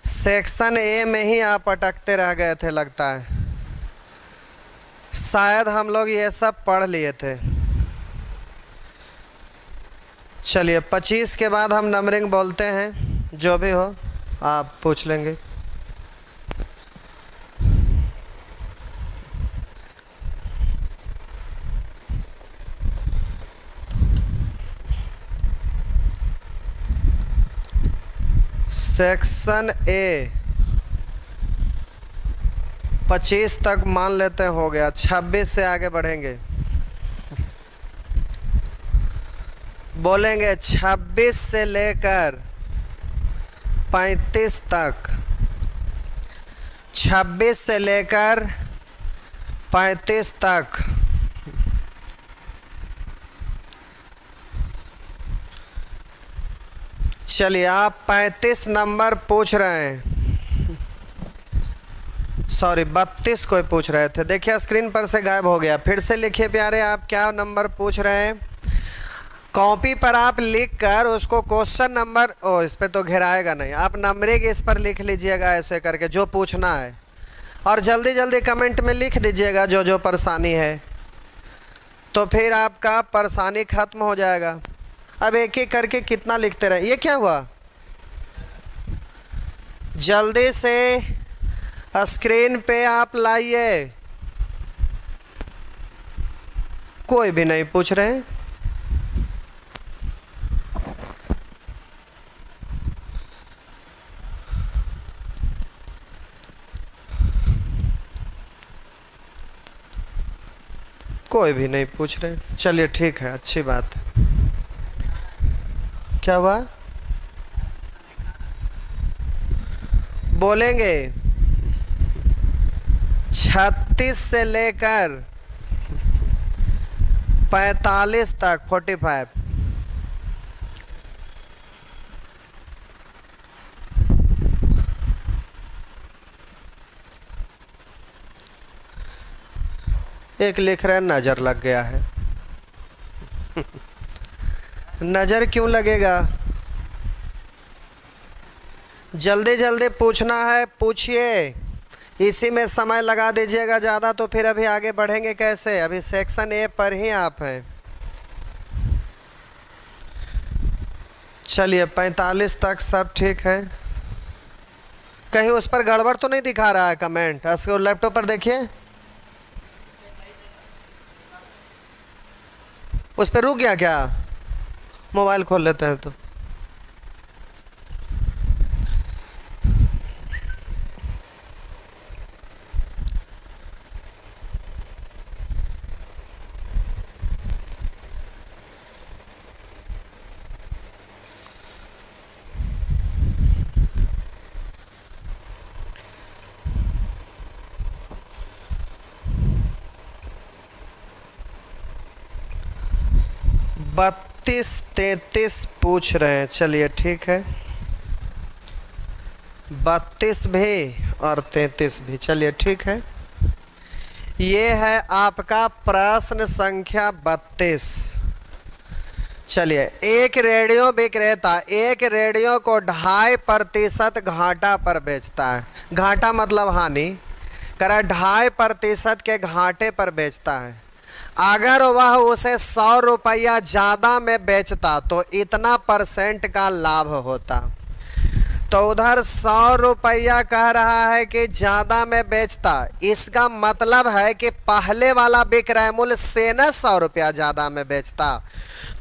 Section A में ही आप अटकते रह गए थे लगता है। शायद हम लोग ये सब पढ़ लिए थे। चलिए 25 के बाद हम नंबरिंग बोलते हैं, जो भी हो आप पूछ लेंगे। सेक्शन ए 25 तक मान लेते हो गया, 26 से आगे बढ़ेंगे। बोलेंगे 26 से लेकर 35 तक, 26 से लेकर 35 तक चलिए आप 35 नंबर पूछ रहे हैं, सॉरी 32 कोई पूछ रहे थे। देखिए स्क्रीन पर से गायब हो गया। फिर से लिखिए प्यारे, आप क्या नंबर पूछ रहे हैं। कॉपी पर आप लिख कर उसको क्वेश्चन नंबर, इस पर तो घेराएगा नहीं, आप नंबरिंग इस पर लिख लीजिएगा ऐसे करके जो पूछना है, और जल्दी जल्दी कमेंट में लिख दीजिएगा जो जो परेशानी है, तो फिर आपका परेशानी खत्म हो जाएगा। अब एक एक करके कितना लिखते रहे। ये क्या हुआ, जल्दी से स्क्रीन पे आप लाइए। कोई भी नहीं पूछ रहे हैं। कोई भी नहीं पूछ रहे, चलिए ठीक है, अच्छी बात है। क्या हुआ, बोलेंगे 36 से लेकर 45 तक, 45। एक लिख रहे हैं नजर लग गया है। नजर क्यों लगेगा, जल्दी जल्दी पूछना है, पूछिए। इसी में समय लगा दीजिएगा ज़्यादा तो फिर अभी आगे बढ़ेंगे कैसे। अभी सेक्शन ए पर ही आप हैं। चलिए 45 तक सब ठीक है। कहीं उस पर गड़बड़ तो नहीं दिखा रहा है कमेंट, उसको लैपटॉप पर देखिए, उस पर रुक गया क्या। मोबाइल खोल लेते हैं तो। बत्तीस 33 पूछ रहे हैं, चलिए ठीक है। 32 भी और 33 भी, चलिए ठीक है। ये है आपका प्रश्न संख्या 32। चलिए, एक रेडियो विक्रेता एक रेडियो को 2.5% घाटा पर बेचता है। घाटा मतलब हानि, करा 2.5% के घाटे पर बेचता है। अगर वह उसे 100 रुपया ज़्यादा में बेचता तो इतना % का लाभ होता। तो उधर 100 रुपया कह रहा है कि ज़्यादा में बेचता, इसका मतलब है कि पहले वाला विक्रय मूल्य से न 100 रुपया ज़्यादा में बेचता,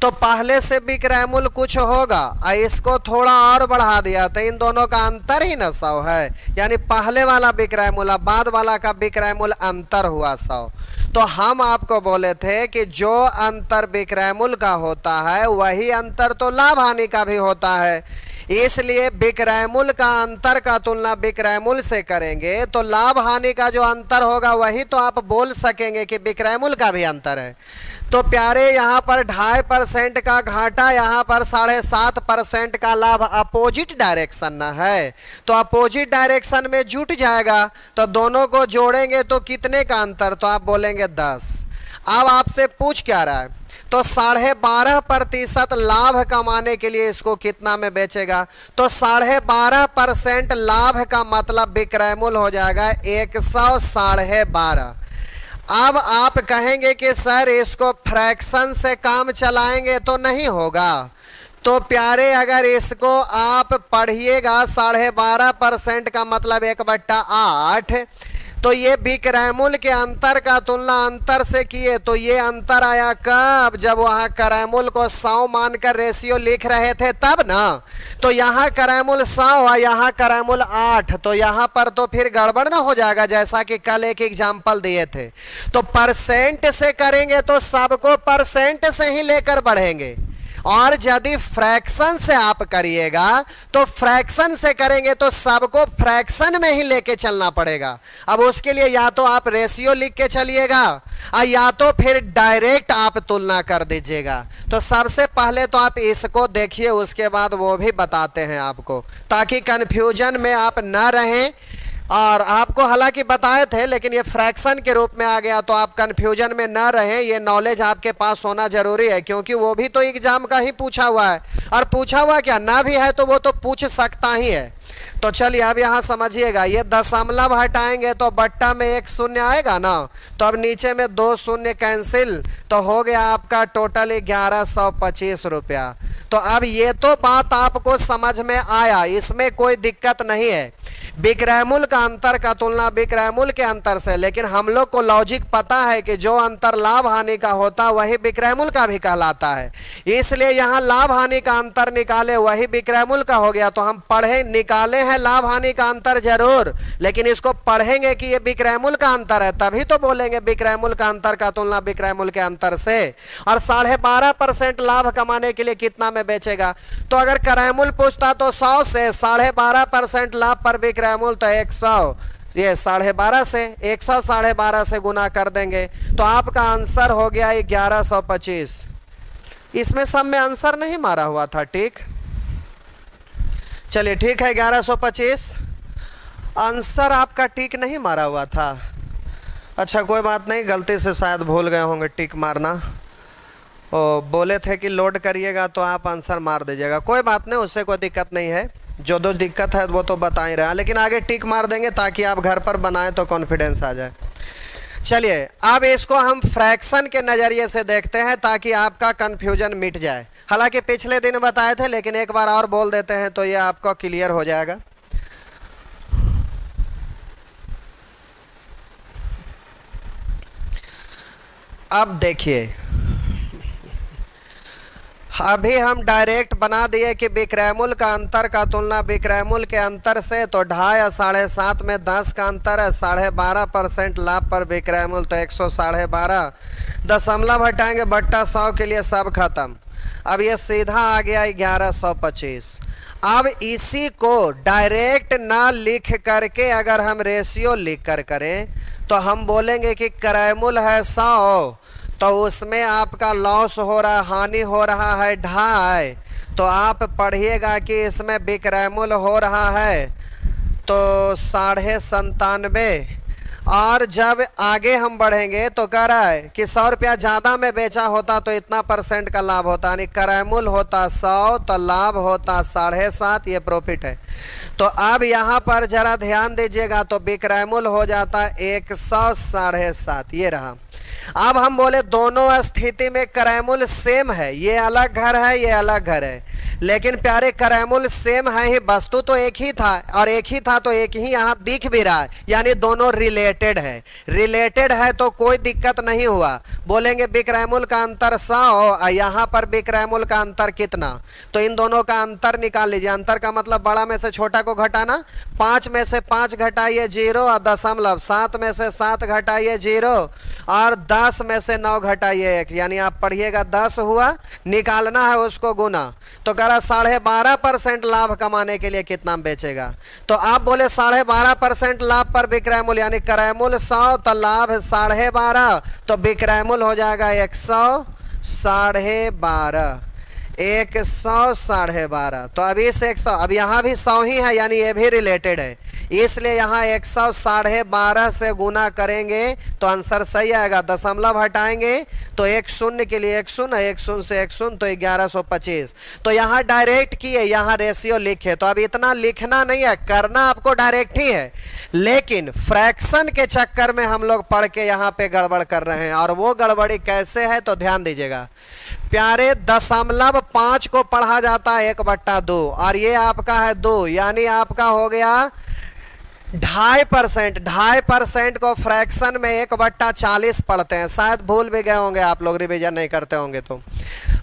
तो पहले से विक्रय मूल्य कुछ होगा और इसको थोड़ा और बढ़ा दिया तो इन दोनों का अंतर ही न 100 है। यानी पहले वाला विक्रय मूल्य बाद वाला का विक्रय मूल्य अंतर हुआ 100। तो हम आपको बोले थे कि जो अंतर विक्रय मूल्य का होता है वही अंतर तो लाभ हानि का भी होता है। इसलिए विक्रय मूल्य का अंतर का तुलना विक्रय मूल्य से करेंगे तो लाभ हानि का जो अंतर होगा वही तो आप बोल सकेंगे कि विक्रय मूल्य का भी अंतर है। तो प्यारे यहाँ पर 2.5% का घाटा, यहाँ पर 7.5% का लाभ, अपोजिट डायरेक्शन न है तो अपोजिट डायरेक्शन में जुट जाएगा। तो दोनों को जोड़ेंगे तो कितने का अंतर, तो आप बोलेंगे 10। अब आपसे पूछ क्या रहा है, तो 12.5% लाभ कमाने के लिए इसको कितना में बेचेगा? तो 12.5% लाभ का मतलब विक्रय मूल्य हो जाएगा 100 12.5। अब आप कहेंगे कि सर इसको फ्रैक्शन से काम चलाएंगे तो नहीं होगा। तो प्यारे अगर इसको आप पढ़िएगा 12.5% का मतलब 1/8, तो ये विक्रय मूल्य के अंतर का तुलना अंतर से किए तो ये अंतर आया कब? जब वहां क्रय मूल्य को 100 मानकर रेशियो लिख रहे थे तब ना। तो यहाँ क्रय मूल्य 100 और यहाँ क्रय मूल्य 8, तो यहाँ पर तो फिर गड़बड़ ना हो जाएगा, जैसा कि कल एक एग्जाम्पल दिए थे। तो परसेंट से करेंगे तो सबको परसेंट से ही लेकर बढ़ेंगे, और यदि फ्रैक्शन से आप करिएगा तो फ्रैक्शन से करेंगे तो सबको फ्रैक्शन में ही लेके चलना पड़ेगा। अब उसके लिए या तो आप रेशियो लिख के चलिएगा और या तो फिर डायरेक्ट आप तुलना कर दीजिएगा। तो सबसे पहले तो आप इसको देखिए, उसके बाद वो भी बताते हैं आपको, ताकि कंफ्यूजन में आप ना रहें। और आपको हालांकि बताए थे लेकिन ये फ्रैक्शन के रूप में आ गया, तो आप कंफ्यूजन में ना रहें। ये नॉलेज आपके पास होना जरूरी है, क्योंकि वो भी तो एग्जाम का ही पूछा हुआ है, और पूछा हुआ क्या ना भी है तो वो तो पूछ सकता ही है। तो चलिए अब यहाँ समझिएगा, ये दशमलव हटाएंगे तो बट्टा में 1 शून्य आएगा ना, तो अब नीचे में 2 शून्य कैंसिल, तो हो गया आपका टोटल 1125 रुपया। तो अब ये तो बात आपको समझ में आया, इसमें कोई दिक्कत नहीं है। विक्रय मूल्य का अंतर का तुलना विक्रय मूल्य के अंतर से, लेकिन हम लोग को लॉजिक पता है कि जो अंतर लाभ हानि का होता है वही विक्रय मूल्य का भी कहलाता है, इसलिए यहाँ लाभ हानि का अंतर निकाले वही विक्रय मूल्य का हो गया। तो हम पढ़े निकाले हैं लाभ हानि का अंतर जरूर, लेकिन इसको पढ़ेंगे कि ये विक्रय मूल्य का अंतर है, तभी तो बोलेंगे विक्रय मूल्य का अंतर का तुलना विक्रय मूल्य के अंतर से। और 12.5% लाभ कमाने के लिए कितना में बेचेगा? तो अगर क्रय मूल्य पूछता तो 100 से 12.5% लाभ पर विक्रय मूल्य तो 100, ये 12.5 से 100 12.5 से गुना कर देंगे, तो आपका आंसर हो गया 1125। इसमें सब में आंसर नहीं मारा हुआ था, ठीक? चलिए ठीक है, 1125 आंसर आपका टिक नहीं मारा हुआ था। अच्छा कोई बात नहीं, गलती से शायद भूल गए होंगे टिक मारना। बोले थे कि लोड करिएगा तो आप आंसर मार दीजिएगा, कोई बात नहीं, उससे कोई दिक्कत नहीं है। जो दो दिक्कत है वो तो बता ही रहा, लेकिन आगे टिक मार देंगे ताकि आप घर पर बनाएं तो कॉन्फिडेंस आ जाए। चलिए अब इसको हम फ्रैक्शन के नज़रिए से देखते हैं ताकि आपका कन्फ्यूजन मिट जाए। हालांकि पिछले दिन बताए थे, लेकिन एक बार और बोल देते हैं तो ये आपको क्लियर हो जाएगा। अब देखिए, अभी हम डायरेक्ट बना दिए कि विक्रय मूल्य का अंतर का तुलना विक्रय मूल्य के अंतर से, तो 2.5 और 7.5 में 10 का अंतर है, 12.5% लाभ पर विक्रय मूल्य तो 100 12.5, दशमलव हटाएंगे बट्टा 100 के लिए सब खत्म। अब ये सीधा आ गया 1125। अब इसी को डायरेक्ट ना लिख करके अगर हम रेशियो लिख कर करें तो हम बोलेंगे कि क्रय मूल्य है 100, तो उसमें आपका लॉस हो रहा है, हानि हो रहा है 2.5, तो आप पढ़िएगा कि इसमें विक्रय मूल्य हो रहा है तो 97.5। और जब आगे हम बढ़ेंगे तो कह रहा है कि 100 रुपया ज़्यादा में बेचा होता तो इतना % का लाभ होता, यानी क्रय मूल्य होता 100 तो लाभ होता 7.5, ये प्रॉफिट है। तो अब यहाँ पर जरा ध्यान दीजिएगा, तो विक्रय मूल्य हो जाता 100 7.5, ये रहा। अब हम बोले दोनों स्थिति में क्रय मूल्य सेम है, ये अलग घर है ये अलग घर है, लेकिन प्यारे क्रय मूल्य सेम है ही, वस्तु तो एक ही था और एक ही था तो एक ही यहाँ दिख भी रहा है, यानी दोनों रिलेटेड है। रिलेटेड है तो कोई दिक्कत नहीं हुआ। बोलेंगे विक्रय मूल्य का अंतर 100 और यहाँ पर विक्रय मूल्य का अंतर कितना, तो इन दोनों का अंतर निकाल लीजिए। अंतर का मतलब बड़ा में से छोटा को घटाना, 5 में से 5 घटाइए 0 और दशमलव, 7 में से 7 घटाइए 0 और 10 में से 9 घटाइए 1, यानी आप पढ़िएगा 10 हुआ, निकालना है उसको गुना। तो कह रहा 12.5% लाभ कमाने के लिए कितना बेचेगा, तो आप बोले 12.5% लाभ पर विक्रय मूल्य, यानी क्रय मूल्य 100 तो लाभ 12.5, तो विक्रय मूल्य हो जाएगा 100 12.5, 100 12.5। तो अभी से 100, अब यहाँ भी 100 ही है, यानी ये भी रिलेटेड है, इसलिए यहाँ 100 से गुना करेंगे तो आंसर सही आएगा। दशमलव हटाएंगे तो एक शून्य के लिए एक शून्य, एक शून्य से एक शून्य, तो 1125। तो यहाँ डायरेक्ट किए, यहाँ रेशियो लिखे, तो अब इतना लिखना नहीं है, करना आपको डायरेक्ट ही है, लेकिन फ्रैक्शन के चक्कर में हम लोग पढ़ के यहाँ पे गड़बड़ कर रहे हैं। और वो गड़बड़ी कैसे है तो ध्यान दीजिएगा प्यारे। 0.5 को पढ़ा जाता है 1/2 और ये आपका है 2, यानी आपका हो गया 2.5%। 2.5% को फ्रैक्शन में 1/40 पढ़ते हैं, शायद भूल भी गए होंगे आप लोग, रिवीजन नहीं करते होंगे। तो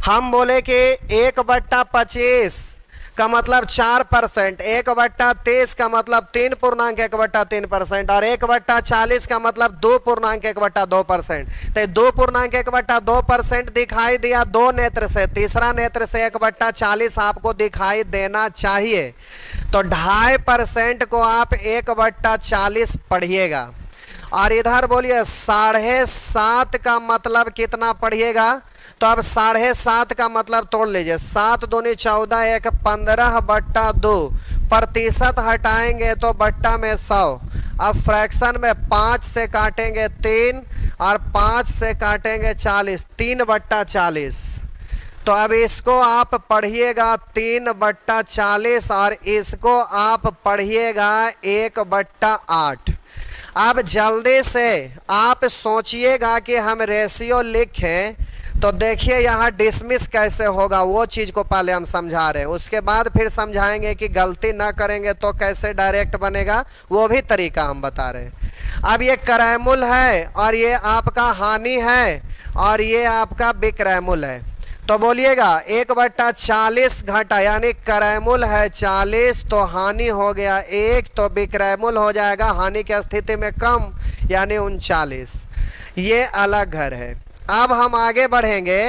हम बोले कि 1/25 का मतलब 4%, 1/23 का मतलब 3.1/3% और 1/40 का मतलब 2.1/2%। तो 2.1/2% दिखाई दिया दो नेत्र से, तीसरा नेत्र से 1/40 आपको दिखाई देना चाहिए। तो 2.5% को आप 1/40 पढ़िएगा। और इधर बोलिए 7.5 का मतलब कितना पढ़िएगा, तो अब 7.5 का मतलब तोड़ लीजिए, 7 दूनी 14, 1 15/2, प्रतिशत हटाएंगे तो बट्टा में 100। अब फ्रैक्शन में 5 से काटेंगे 3 और 5 से काटेंगे 40, 3/40। तो अब इसको आप पढ़िएगा 3/40 और इसको आप पढ़िएगा 1/8। अब जल्दी से आप सोचिएगा कि हम रेशियो लिखें, तो देखिए यहाँ डिसमिस कैसे होगा, वो चीज़ को पहले हम समझा रहे हैं, उसके बाद फिर समझाएंगे कि गलती ना करेंगे तो कैसे डायरेक्ट बनेगा, वो भी तरीका हम बता रहे हैं। अब ये करैमुल है और ये आपका हानि है और ये आपका विक्रैमुल है। तो बोलिएगा 1/40 घटा, यानी करैमुल है 40 तो हानि हो गया 1, तो विक्रैमुल हो जाएगा हानि की स्थिति में कम, यानी 39। ये अलग घर है। अब हम आगे बढ़ेंगे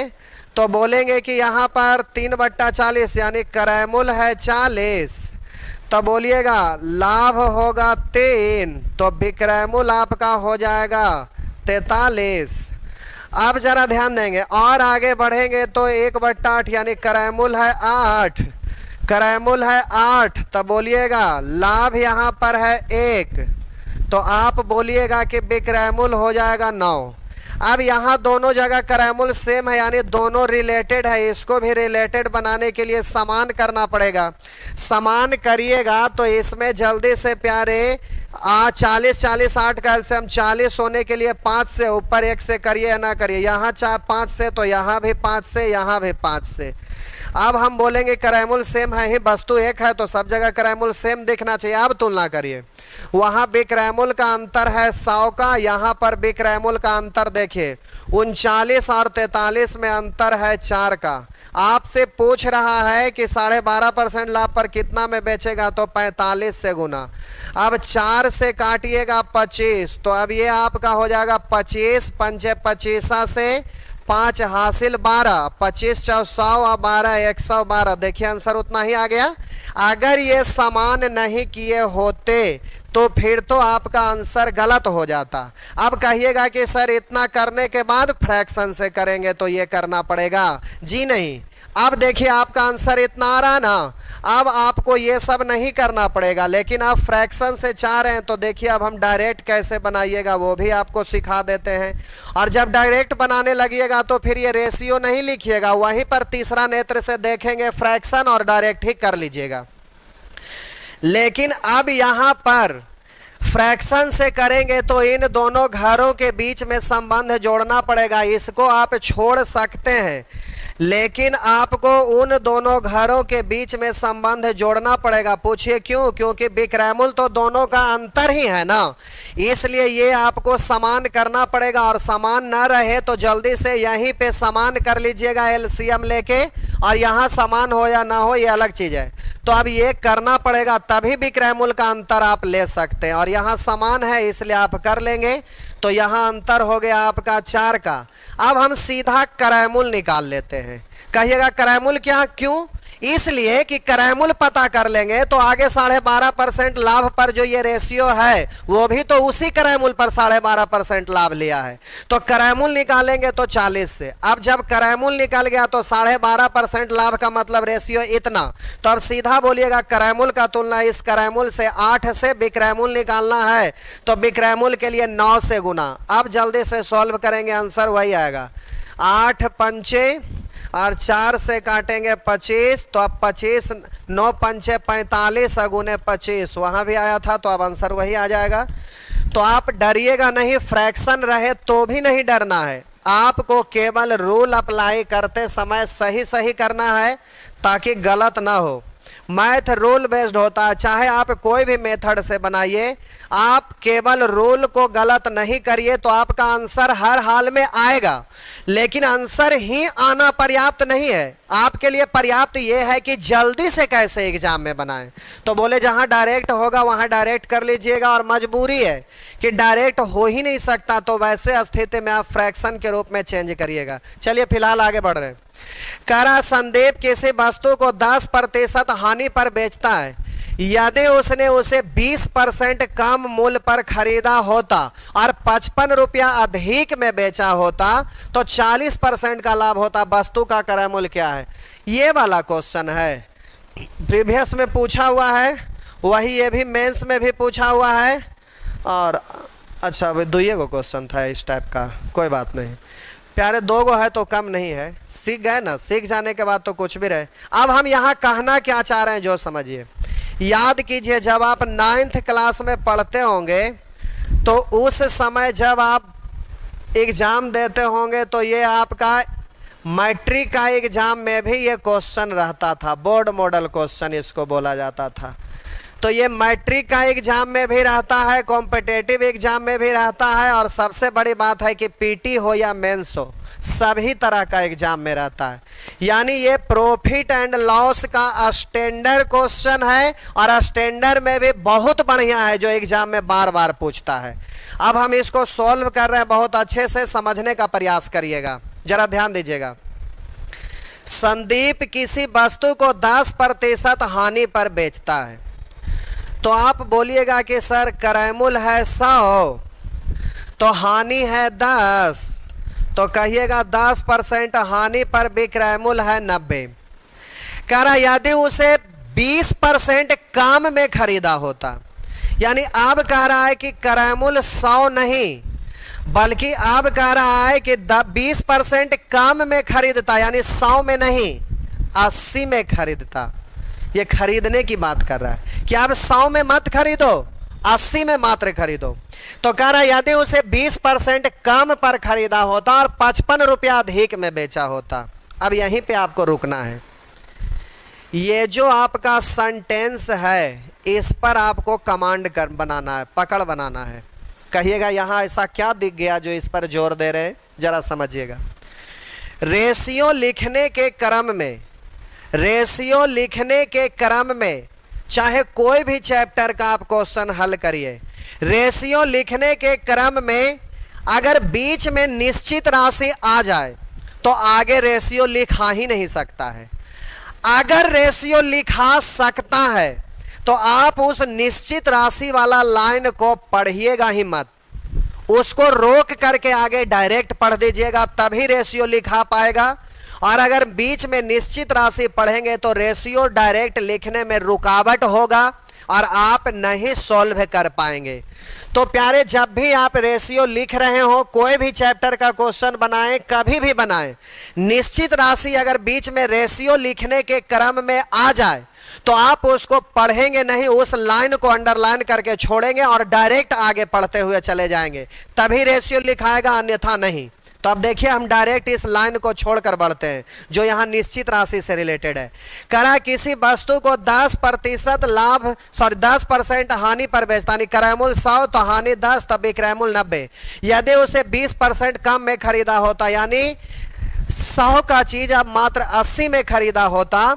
तो बोलेंगे कि यहाँ पर 3/40 यानी करैमुल है 40, तो बोलिएगा लाभ होगा 3, तो विक्रैमुल आपका हो जाएगा 43। अब जरा ध्यान देंगे और आगे बढ़ेंगे तो 1/8 यानी करैमुल है 8, करैमुल है 8, तो बोलिएगा लाभ यहाँ पर है 1, तो आप बोलिएगा कि विक्रैमुल हो जाएगा 9। अब यहाँ दोनों जगह करैमुल सेम है, यानी दोनों रिलेटेड है, इसको भी रिलेटेड बनाने के लिए समान करना पड़ेगा। समान करिएगा तो इसमें जल्दी से प्यारे 40 40 8 का एलसीएम 40 होने के लिए 5 से ऊपर 1 से करिए या ना करिए, यहाँ 5 से तो यहाँ भी 5 से, यहाँ भी 5 से। अब हम बोलेंगे करैमुल सेम है ही, वस्तु एक है तो सब जगह करैमुल सेम दिखना चाहिए। अब तुलना करिए, वहाँ विक्रैमुल का अंतर है 100 का, यहाँ पर विक्रैमुल का अंतर देखिए 39 और 43 में अंतर है 4 का। आपसे पूछ रहा है कि 12.5% लाभ पर कितना में बेचेगा, तो 45 से गुना। अब 4 से काटिएगा 25, तो अब ये आपका हो जाएगा 25 पंचे 25 से 5 हासिल 12, 25 × 100 और 12 112। देखिए आंसर उतना ही आ गया। अगर ये समान नहीं किए होते तो फिर तो आपका आंसर गलत हो जाता। अब कहिएगा कि सर इतना करने के बाद फ्रैक्शन से करेंगे तो ये करना पड़ेगा, जी नहीं। अब देखिए आपका आंसर इतना आ रहा ना, अब आपको ये सब नहीं करना पड़ेगा, लेकिन आप फ्रैक्शन से चाह रहे हैं तो देखिए अब हम डायरेक्ट कैसे बनाइएगा वो भी आपको सिखा देते हैं। और जब डायरेक्ट बनाने लगिएगा तो फिर ये रेशियो नहीं लिखिएगा, वहीं पर तीसरा नेत्र से देखेंगे फ्रैक्शन और डायरेक्ट ही कर लीजिएगा। लेकिन अब यहाँ पर फ्रैक्शन से करेंगे तो इन दोनों घरों के बीच में संबंध जोड़ना पड़ेगा, इसको आप छोड़ सकते हैं, लेकिन आपको उन दोनों घरों के बीच में संबंध जोड़ना पड़ेगा। पूछिए क्यों? क्योंकि विक्रैमुल तो दोनों का अंतर ही है ना, इसलिए ये आपको समान करना पड़ेगा। और समान ना रहे तो जल्दी से यहीं पे समान कर लीजिएगा एलसीएम लेके, और यहाँ समान हो या ना हो ये अलग चीज़ है। तो अब ये करना पड़ेगा तभी विक्रैमुल का अंतर आप ले सकते हैं, और यहाँ समान है इसलिए आप कर लेंगे। तो यहाँ अंतर हो गया आपका 4 का। अब हम सीधा करैमुल निकाल लेते हैं। कहिएगा करैमुल क्या? क्यों? इसलिए कि क्रयमूल्य पता कर लेंगे तो आगे 12.5% लाभ पर जो ये रेशियो है वो भी तो उसी क्रयमूल्य पर 12.5% लाभ लिया है। तो क्रयमूल्य निकालेंगे तो 40 से। अब जब क्रयमूल्य निकल गया तो 12.5% लाभ का मतलब रेशियो इतना। तो अब सीधा बोलिएगा क्रयमूल्य का तुलना इस क्रयमूल्य से 8 से विक्रयमूल्य निकालना है तो विक्रयमूल्य के लिए 9 से गुना। अब जल्दी से सॉल्व करेंगे, आंसर वही आएगा 8 पंचे और 4 से काटेंगे 25, तो अब 25 9 पंचे 45 गुने 25 वहाँ भी आया था, तो अब आंसर वही आ जाएगा। तो आप डरिएगा नहीं, फ्रैक्शन रहे तो भी नहीं डरना है, आपको केवल रूल अप्लाई करते समय सही सही करना है ताकि गलत ना हो। मैथ रूल बेस्ड होता है, चाहे आप कोई भी मेथड से बनाइए, आप केवल रूल को गलत नहीं करिए तो आपका आंसर हर हाल में आएगा। लेकिन आंसर ही आना पर्याप्त नहीं है, आपके लिए पर्याप्त यह है कि जल्दी से कैसे एग्जाम में बनाएं। तो बोले जहां डायरेक्ट होगा वहां डायरेक्ट कर लीजिएगा, और मजबूरी है कि डायरेक्ट हो ही नहीं सकता तो वैसे स्थिति में आप फ्रैक्शन के रूप में चेंज करिएगा। चलिए फिलहाल आगे बढ़ रहे हैं। करा संदीप किसी वस्तु को 10% हानि पर बेचता है, यदि उसने उसे 20% कम मूल्य पर खरीदा होता और 55 रुपया अधिक में बेचा होता तो 40% का लाभ होता, वस्तु का क्रय मूल्य क्या है? ये वाला क्वेश्चन है, प्रीवियस में पूछा हुआ है, वही ये भी मेंस में भी पूछा हुआ है। और अच्छा दुइये को क्वेश्चन था इस टाइप का, कोई बात नहीं प्यारे, 2 गो है तो कम नहीं है, सीख गए ना, सीख जाने के बाद तो कुछ भी रहे। अब हम यहाँ कहना क्या चाह रहे हैं जो समझिए। याद कीजिए जब आप 9th क्लास में पढ़ते होंगे तो उस समय जब आप एग्ज़ाम देते होंगे तो ये आपका मैट्रिक का एग्ज़ाम में भी ये क्वेश्चन रहता था, बोर्ड मॉडल क्वेश्चन इसको बोला जाता था। तो ये मैट्रिक का एग्ज़ाम में भी रहता है, कॉम्पिटिटिव एग्ज़ाम में भी रहता है, और सबसे बड़ी बात है कि पीटी हो या मेंस हो सभी तरह का एग्ज़ाम में रहता है। यानी ये प्रॉफिट एंड लॉस का स्टैंडर्ड क्वेश्चन है, और स्टैंडर्ड में भी बहुत बढ़िया है जो एग्ज़ाम में बार बार पूछता है। अब हम इसको सॉल्व कर रहे हैं, बहुत अच्छे से समझने का प्रयास करिएगा, जरा ध्यान दीजिएगा। संदीप किसी वस्तु को 10% हानि पर बेचता है, तो आप बोलिएगा कि सर क्रय मूल्य है 100 तो हानि है 10, तो कहिएगा 10% हानि पर विक्रय मूल्य है 90। कह रहा यदि उसे 20% कम में खरीदा होता, यानी अब कह रहा है कि क्रय मूल्य 100 नहीं बल्कि अब कह रहा है कि 20% कम में खरीदता, यानी 100 में नहीं 80 में खरीदता। ये खरीदने की बात कर रहा है कि अब 100 में मत खरीदो, 80 में मात्र खरीदो। तो कह रहा है यदि उसे 20% कम पर खरीदा होता और 55 रुपया अधिक में बेचा होता। अब यहीं पे आपको रुकना है, ये जो आपका सेंटेंस है इस पर आपको कमांड कर बनाना है, पकड़ बनाना है। कहिएगा यहाँ ऐसा क्या दिख गया जो इस पर जोर दे रहे हैं, जरा समझिएगा। रेशियो लिखने के क्रम में, रेशियो लिखने के क्रम में चाहे कोई भी चैप्टर का आप क्वेश्चन हल करिए, रेशियो लिखने के क्रम में अगर बीच में निश्चित राशि आ जाए तो आगे रेशियो लिखा ही नहीं सकता है। अगर रेशियो लिखा सकता है तो आप उस निश्चित राशि वाला लाइन को पढ़िएगा ही मत, उसको रोक करके आगे डायरेक्ट पढ़ दीजिएगा, तभी रेशियो लिखा पाएगा। और अगर बीच में निश्चित राशि पढ़ेंगे तो रेशियो डायरेक्ट लिखने में रुकावट होगा और आप नहीं सॉल्व कर पाएंगे। तो प्यारे जब भी आप रेशियो लिख रहे हो, कोई भी चैप्टर का क्वेश्चन बनाएं, कभी भी बनाएं, निश्चित राशि अगर बीच में रेशियो लिखने के क्रम में आ जाए तो आप उसको पढ़ेंगे नहीं, उस लाइन को अंडरलाइन करके छोड़ेंगे और डायरेक्ट आगे पढ़ते हुए चले जाएंगे, तभी रेशियो लिखाएगा, अन्यथा नहीं। तो अब देखिए हम डायरेक्ट इस लाइन को छोड़कर बढ़ते हैं जो यहाँ निश्चित राशि से रिलेटेड है। करा किसी वस्तु को 10% लाभ 10% हानि पर बेचता, यानी क्रय मूल्य 100 तो हानि 10 तब विक्रय मूल्य 90। यदि उसे 20% कम में खरीदा होता, यानी 100 का चीज अब मात्र 80 में खरीदा होता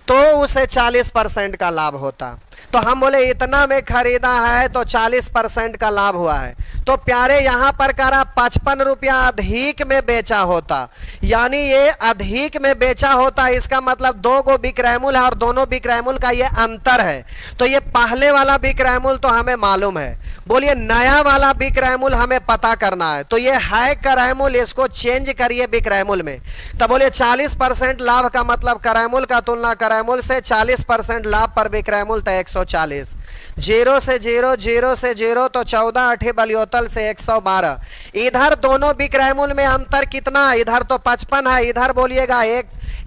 तो उसे 40% का लाभ होता। तो हम बोले इतना में खरीदा है तो 40% का लाभ हुआ है। तो प्यारे यहां पर करा 55 रुपया अधिक में बेचा होता, यानी ये अधिक में बेचा होता, इसका मतलब दो गो विक्रय मूल्य है और दोनों विक्रय मूल्य का ये अंतर है। तो ये पहले वाला विक्रय मूल्य तो हमें मालूम है, बोलिए नया वाला विक्रय मूल्य हमें पता करना है। तो ये है क्रय मूल्य, इसको चेंज करिए विक्रय मूल्य में। तब बोलिए 40% लाभ का मतलब क्रय मूल्य का तुलना क्रय मूल्य से, 40% लाभ पर विक्रय मूल्य तो 140। 0 से 0, 0 से 0 तो 14 8 बलियोतल से 112। इधर दोनों विक्रय मूल्य में अंतर कितना, इधर तो 55 है, इधर बोलिएगा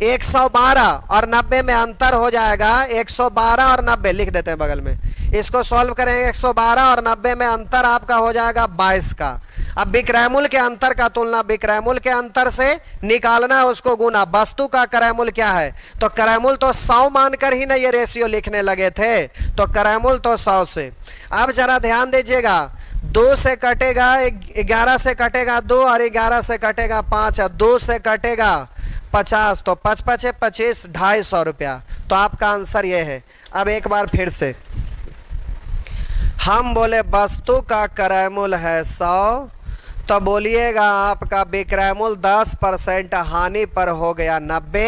112 और 90 में अंतर हो जाएगा 112 और 90 लिख देते हैं बगल में। इसको सॉल्व करेंगे 112 और 90 में अंतर आपका हो जाएगा 22 का। अब विक्रय मूल्य के अंतर का तुलना विक्रय मूल्य के अंतर से निकालना, उसको गुना। वस्तु का क्रय मूल्य क्या है, तो क्रय मूल्य तो 100 मानकर ही ना ये रेशियो लिखने लगे थे, तो क्रय मूल्य तो 100 से। अब जरा ध्यान दीजिएगा, 2 से कटेगा 11 से कटेगा 2 और 11 से कटेगा 5 और 2 से कटेगा 50, तो 5 5 25, 250 रुपया। तो आपका आंसर ये है। अब एक बार फिर से हम बोले वस्तु का क्रय मूल्य है 100, तो बोलिएगा आपका विक्रय मूल्य 10% हानि पर हो गया 90।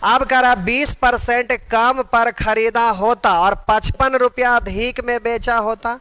अब करा 20% कम पर खरीदा होता और 55 रुपया अधिक में बेचा होता।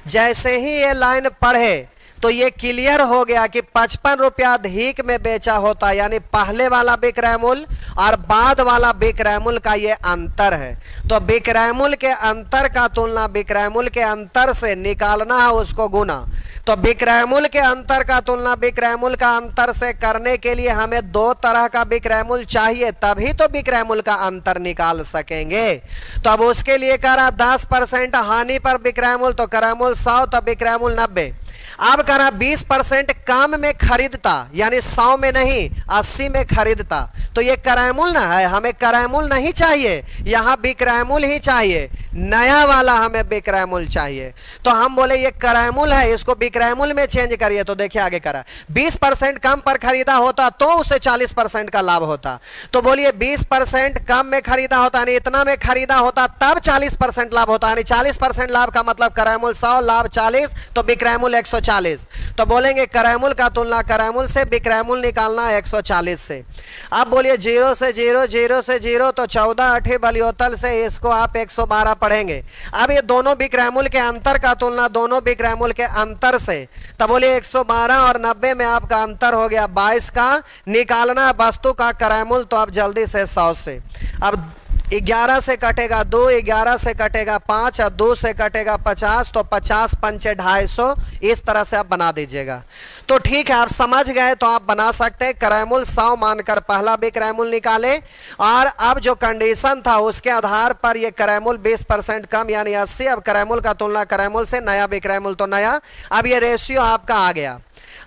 जैसे ही ये लाइन पढ़े तो ये क्लियर हो गया कि 55 रुपया अधिक में बेचा होता, यानी पहले वाला विक्रय मूल्य और बाद वाला विक्रय मूल्य का ये अंतर है। तो विक्रय मूल्य के अंतर का तुलना विक्रय मूल्य के अंतर से निकालना है, उसको गुना। तो विक्रय मूल्य के अंतर का तुलना विक्रय मूल्य का अंतर से करने के लिए हमें 2 तरह का विक्रय मूल्य चाहिए, तभी तो विक्रय मूल्य का अंतर निकाल सकेंगे। तो अब उसके लिए करा 10% हानि पर विक्रय मूल्य, तो क्रय मूल्य 100 तो विक्रय मूल्य 90। अब करा 20% कम में खरीदता, यानी 100 में नहीं 80 में खरीदता, तो ये क्रय मूल्य ना है, हमें क्रय मूल्य नहीं चाहिए, यहाँ विक्रय मूल्य ही चाहिए, नया वाला हमें विक्रय मूल्य चाहिए। तो हम बोले ये क्रय मूल्य है, इसको विक्रय मूल्य में चेंज करिए। तो देखिए आगे करा 20% कम पर खरीदा होता तो उसे 40% का लाभ होता। तो बोलिए 20% कम में खरीदा होता, यानी इतना में खरीदा होता, तब 40% लाभ होता, यानी 40% लाभ का मतलब क्रय मूल्य 100 लाभ 40, तो विक्रय मूल्य 140। तो बोलेंगे क्रय मूल्य का तुलना क्रय मूल्य से विक्रय मूल्य निकालना है 140 से। अब बोलिए 0 से 0, 0 से 0 तो 14 8 बलियोतल से, इसको आप 112 पढ़ेंगे। अब ये दोनों विक्रय मूल्य के अंतर का तुलना दोनों विक्रय मूल्य के अंतर से, तब बोलिए 112 और 90 में आपका अंतर हो गया 22 का। निकालना वस्तु का क्रय मूल्य, तो आप जल्दी से 100 से। अब 11 से कटेगा 2, 11 से कटेगा 5 और 2 से कटेगा 50, तो 50 पंचे 250, इस तरह से आप बना दीजिएगा। तो ठीक है, आप समझ गए तो आप बना सकते हैं। क्रय मूल्य 100 मानकर पहला विक्रय मूल्य निकाले, और अब जो कंडीशन था उसके आधार पर ये क्रय मूल्य 20% कम यानी 80। अब क्रय मूल्य का तुलना क्रय मूल्य से, नया विक्रय मूल्य तो नया। अब ये रेशियो आपका आ गया।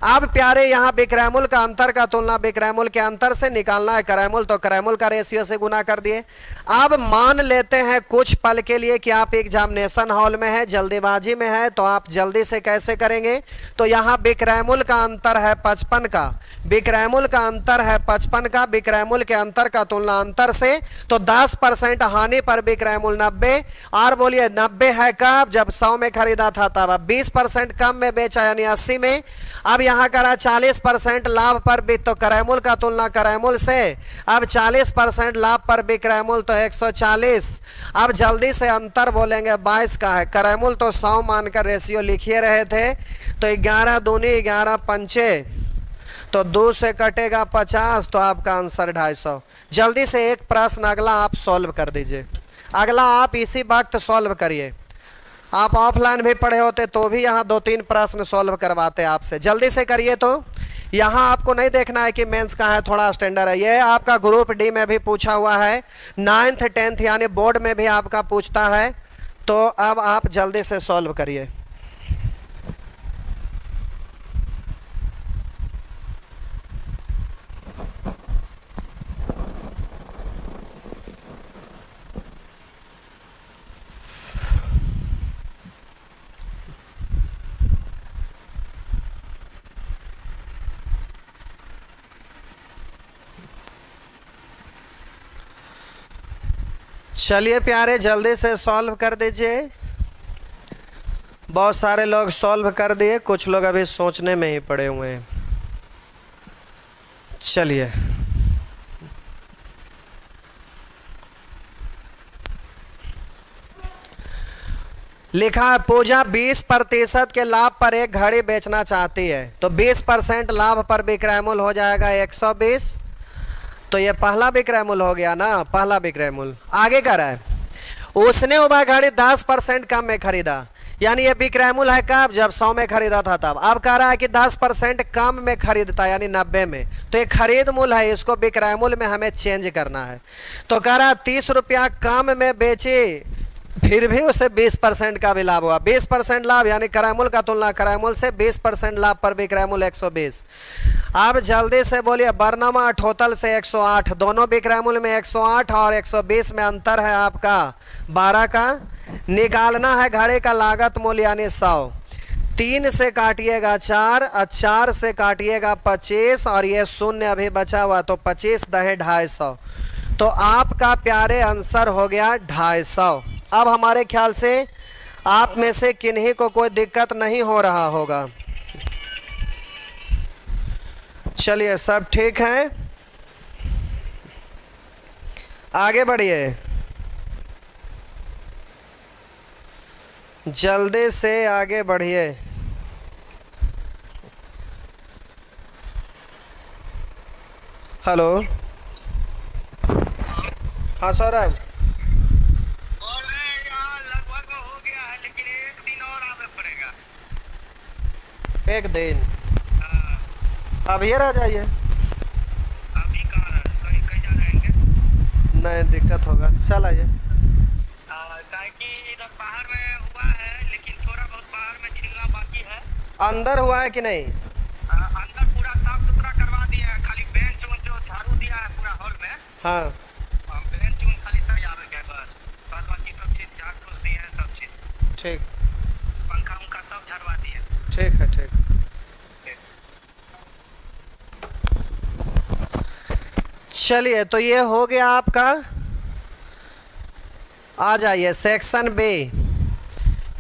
अब प्यारे यहाँ विक्रय मूल्य का अंतर का तुलना विक्रय मूल्य के अंतर से निकालना है क्रय मूल्य, तो क्रय मूल्य का रेशियो से गुना कर दिए। अब मान लेते हैं कुछ पल के लिए कि आप एग्जामिनेशन हॉल में है, जल्दीबाजी में है, तो आप जल्दी से कैसे करेंगे। तो यहाँ विक्रय मूल्य का अंतर है 55 का, विक्रय मूल्य का अंतर है 55 का, विक्रय मूल्य के अंतर का तुलना अंतर से, तो 10% हानि पर विक्रय मूल्य 90। और बोलिए 90 है कब, जब 100 में खरीदा था तब। अब 20% कम में बेचा यानी 80 में। अब यहाँ करा 40% लाभ पर भी, तो क्रय मूल्य का तुलना क्रय मूल्य से। अब 40% लाभ पर विक्रय मूल्य तो 140। अब जल्दी से अंतर बोलेंगे 22 का है, क्रय मूल्य तो 100 मानकर रेशियो लिखिए रहे थे, तो 11 दूनी 11 पंचे, तो 2 से कटेगा 50, तो आपका आंसर 250। जल्दी से एक प्रश्न अगला आप सॉल्व कर दीजिए, अगला आप इसी वक्त सॉल्व करिए। आप ऑफलाइन भी पढ़े होते तो भी यहाँ 2-3 प्रश्न सॉल्व करवाते आपसे, जल्दी से करिए। तो यहाँ आपको नहीं देखना है कि मेंस का है थोड़ा स्टैंडर्ड है, ये आपका ग्रुप डी में भी पूछा हुआ है, 9th 10th यानी बोर्ड में भी आपका पूछता है। तो अब आप जल्दी से सॉल्व करिए। चलिए प्यारे, जल्दी से सॉल्व कर दीजिए। बहुत सारे लोग सॉल्व कर दिए, कुछ लोग अभी सोचने में ही पड़े हुए हैं। चलिए, लिखा है पूजा 20% के लाभ पर एक घड़ी बेचना चाहती है, तो 20% लाभ पर विक्रय मूल्य हो जाएगा 120। तो ये पहला विक्रय मूल्य हो गया ना, पहला विक्रय मूल्य। आगे कर रहा है, उसने वह घड़ी 10% कम में खरीदा, यानी ये विक्रय मूल्य है कब, जब 100 में खरीदा था तब। अब कह रहा है कि 10% कम में खरीदता, यानी 90 में, तो ये खरीद मूल्य है, इसको विक्रय मूल्य में हमें चेंज करना है। तो कह रहा है 30 रुपया कम में बेचे, फिर भी उसे 20% का भी लाभ हुआ। 20% लाभ यानी क्रय मूल्य का तुलना क्रय मूल्य से, 20% लाभ पर विक्रय मूल्य 120। अब जल्दी से बोलिए, बरनामा ठोतल से 108, दोनों विक्रय मूल्य में 108 और 120 में अंतर है आपका 12 का। निकालना है घड़ी का लागत मूल्य यानी 100। 3 से काटिएगा 4 और 4 से काटिएगा 25 और ये शून्य अभी बचा हुआ, तो 25 दहे 250। तो आपका प्यारे आंसर हो गया 250। अब हमारे ख्याल से आप में से किन्हीं को कोई दिक्कत नहीं हो रहा होगा। चलिए, सब ठीक है, आगे बढ़िए, जल्दी से आगे बढ़िए। हेलो, हाँ सौरभ, एक दिन अब ये रह जाइए। अभी कहाँ कहीं जा रहेंगे? नहीं, दिक्कत होगा, चल आइए। कि इधर बाहर में हुआ है, लेकिन थोड़ा बहुत बाहर में छीलना बाकी है। अंदर हुआ है कि नहीं? अंदर पूरा साफ सुथरा करवा दिया है, खाली बेंच उंच जो झाड़ू दिया है पूरा हॉल में। हाँ, बेंच उन खाली सरियावे के बस, बाद बाकी सब चीज झाड़ फूस दी है, सब चीज ठीक, पंखा उनका सब झड़वा दिए। ठीक है, ठीक। चलिए, तो ये हो गया आपका। आ जाइए सेक्शन बी।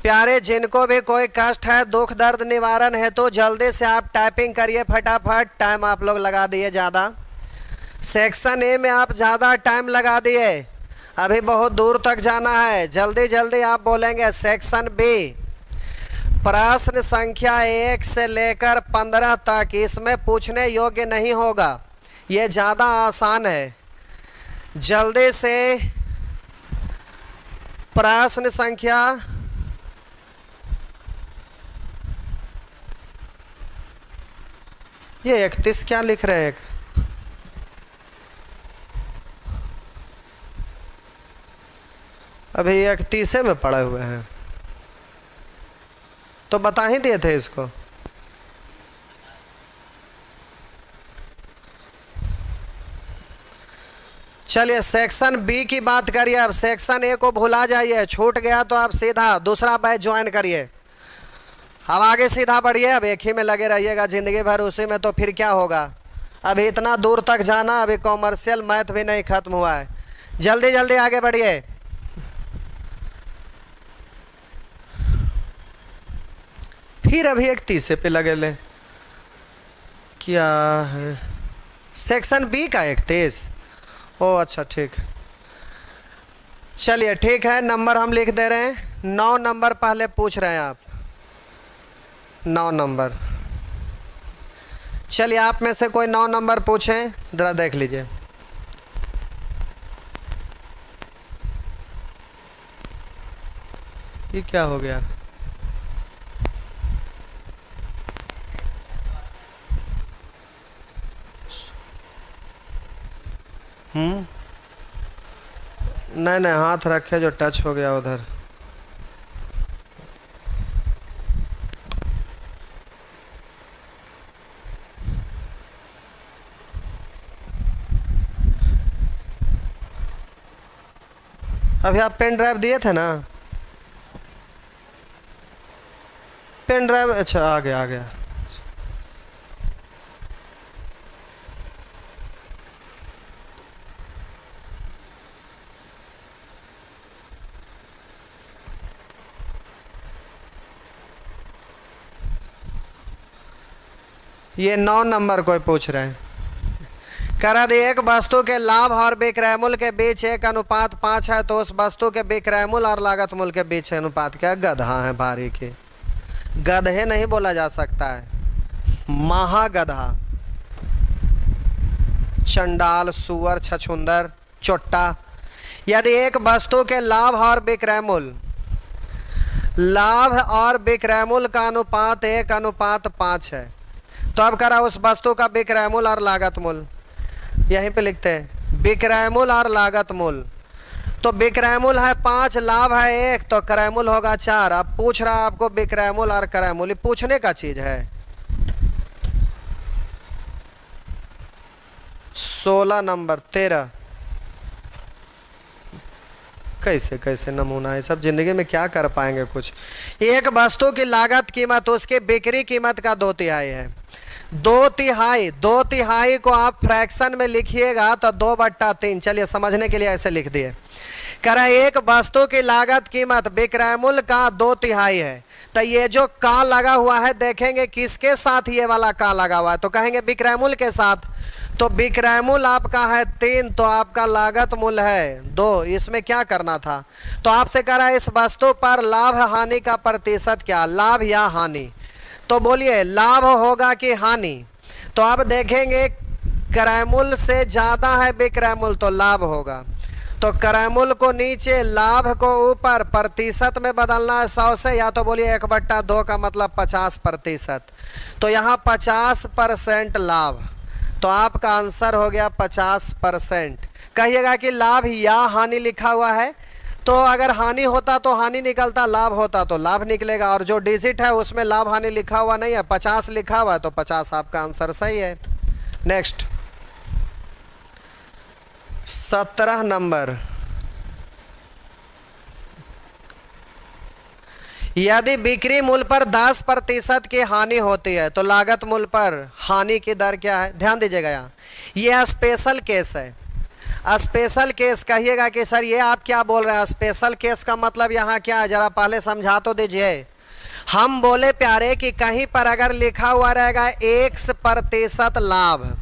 प्यारे, जिनको भी कोई कष्ट है, दुख दर्द निवारण है, तो जल्दी से आप टाइपिंग करिए फटाफट, टाइम आप लोग लगा दिए ज़्यादा। सेक्शन ए में आप ज़्यादा टाइम लगा दिए, अभी बहुत दूर तक जाना है, जल्दी जल्दी आप बोलेंगे। सेक्शन बी, प्रश्न संख्या 1 से लेकर 15 तक इसमें पूछने योग्य नहीं होगा, ये ज़्यादा आसान है। जल्दी से प्रश्न संख्या ये 31 क्या लिख रहे हैं? अभी 31 में पड़े हुए हैं, तो बता ही दिए थे इसको। चलिए, सेक्शन बी की बात करिए। अब सेक्शन ए को भुला जाइए, छूट गया तो आप सीधा दूसरा बैच ज्वाइन करिए। अब आगे सीधा बढ़िए, अब एक ही में लगे रहिएगा ज़िंदगी भर उसी में, तो फिर क्या होगा। अभी इतना दूर तक जाना, अभी कॉमर्शियल मैथ भी नहीं खत्म हुआ है, जल्दी जल्दी आगे बढ़िए। फिर अभी 31 पे लगे ले, क्या है सेक्शन बी का 31? ओ अच्छा, ठीक है। चलिए ठीक है, नंबर हम लिख दे रहे हैं। 9 नंबर पहले पूछ रहे हैं आप, 9 नंबर। चलिए, आप में से कोई 9 नंबर पूछें, ज़रा देख लीजिए। ये क्या हो गया? नहीं नहीं, हाथ रखे जो टच हो गया उधर। अभी आप पेन ड्राइव दिए थे ना? पेन ड्राइव, अच्छा आ गया आ गया। ये 9 नंबर कोई पूछ रहे हैं। करा दे एक वस्तु के लाभ और विक्रय मूल्य के बीच 1:5 है तो उस वस्तु के विक्रय मूल्य और लागत मूल्य के बीच अनुपात क्या? गधा है भारी के, गधे नहीं बोला जा सकता है, महागधा, चंडाल, सुअर, छछुंदर, चोट्टा। यदि एक वस्तु के लाभ और विक्रय मूल्य, लाभ और विक्रय मूल्य का अनुपात 1:5 है तो अब करा उस वस्तु का विक्रय मूल्य और लागत मूल्य, यहीं पे लिखते हैं विक्रय मूल्य और लागत मूल्य। तो विक्रय मूल्य है 5, लाभ है 1, तो क्रय मूल्य होगा 4। अब पूछ रहा है आपको विक्रय मूल्य और क्रय मूल्य, पूछने का चीज है। 16 नंबर 13। कैसे कैसे नमूना है सब, जिंदगी में क्या कर पाएंगे कुछ। एक वस्तु की लागत कीमत उसकी बिक्री कीमत का 2/3 है। 2/3 को आप फ्रैक्शन में लिखिएगा तो 2/3। चलिए समझने के लिए ऐसे लिख दिए। करा एक वस्तु की लागत कीमत विक्रय मूल्य का 2/3 है तो ये जो का लगा हुआ है देखेंगे किसके साथ ये वाला का लगा हुआ है, तो कहेंगे विक्रय मूल्य के साथ। तो विक्रय मूल्य आपका है 3 तो आपका लागत मूल्य है 2। इसमें क्या करना था, तो आपसे करा इस वस्तु पर लाभ हानि का प्रतिशत क्या, लाभ या हानि। तो बोलिए लाभ होगा कि हानि। तो अब देखेंगे क्रय मूल्य से ज़्यादा है विक्रय मूल्य तो लाभ होगा। तो क्रय मूल्य को नीचे, लाभ को ऊपर, प्रतिशत में बदलना है 100 से, या तो बोलिए 1/2 का मतलब 50%। तो यहाँ 50% लाभ, तो आपका आंसर हो गया 50%। कहिएगा कि लाभ या हानि लिखा हुआ है, तो अगर हानि होता तो हानि निकलता, लाभ होता तो लाभ निकलेगा। और जो डिजिट है उसमें लाभ हानि लिखा हुआ नहीं है, 50 लिखा हुआ है तो 50 आपका आंसर सही है। Next 17 number. यदि बिक्री मूल्य पर 10% की हानि होती है तो लागत मूल्य पर हानि की दर क्या है? ध्यान दीजिएगा, यहाँ ये स्पेशल केस है। स्पेशल केस कहिएगा कि सर ये आप क्या बोल रहे हैं, स्पेशल केस का मतलब यहाँ क्या है, जरा पहले समझा तो दीजिए। हम बोले प्यारे कि कहीं पर अगर लिखा हुआ रहेगा 1% लाभ,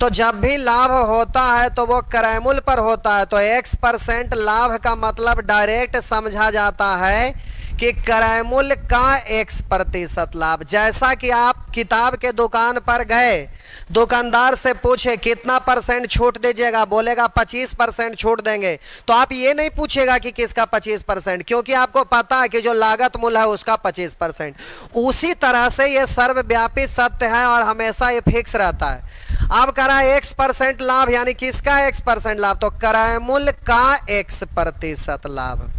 तो जब भी लाभ होता है तो वो क्रय मूल्य पर होता है। तो 1% लाभ का मतलब डायरेक्ट समझा जाता है कि क्रय मूल्य का 1% लाभ। जैसा कि आप किताब के दुकान पर गए, दुकानदार से पूछे कितना % छूट दीजिएगा, बोलेगा 25% छूट देंगे, तो आप ये नहीं पूछेगा कि किसका 25%, क्योंकि आपको पता है कि जो लागत मूल्य है उसका 25%। उसी तरह से ये सर्वव्यापी सत्य है और हमेशा ये फिक्स रहता है। अब करा 1% लाभ, यानी किसका 1% लाभ, तो क्रय मूल्य का 1% लाभ।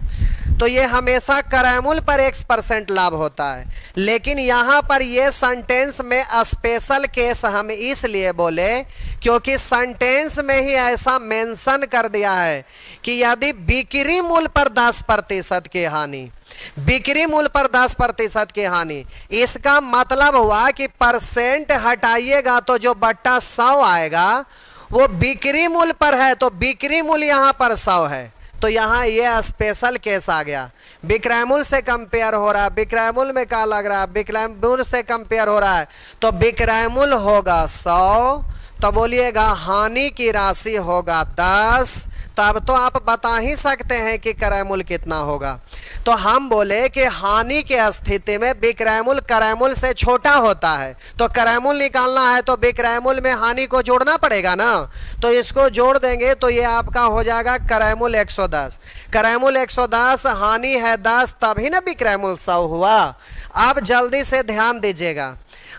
तो ये हमेशा क्रय मूल्य पर 1% लाभ होता है। लेकिन यहाँ पर ये सेंटेंस में स्पेशल केस हम इसलिए बोले क्योंकि सेंटेंस में ही ऐसा मेंशन कर दिया है कि यदि बिक्री मूल्य पर 10% की हानि, बिक्री मूल्य पर 10% की हानि, इसका मतलब हुआ कि परसेंट हटाइएगा तो जो बट्टा 100 आएगा वो बिक्री मूल्य पर है, तो बिक्री मूल्य यहाँ पर 100 है। तो यहाँ ये स्पेशल केस आ गया। विक्रय मूल्य से कंपेयर हो रहा है, विक्रय मूल्य में क्या लग रहा है, विक्रय मूल्य से कंपेयर हो रहा है, तो विक्रय मूल्य होगा 100, तो बोलिएगा हानि की राशि होगा 10। तब तो आप बता ही सकते हैं कि क्रय मूल्य कितना होगा। तो हम बोले कि हानि के स्थिति में विक्रय मूल्य क्रय मूल्य से छोटा होता है, तो क्रय मूल्य निकालना है तो विक्रय मूल्य में हानि को जोड़ना पड़ेगा ना। तो इसको जोड़ देंगे तो ये आपका हो जाएगा क्रय मूल्य 110। क्रय मूल्य 110, हानि है 10, तभी ना विक्रय मूल्य 100 हुआ। अब जल्दी से ध्यान दीजिएगा।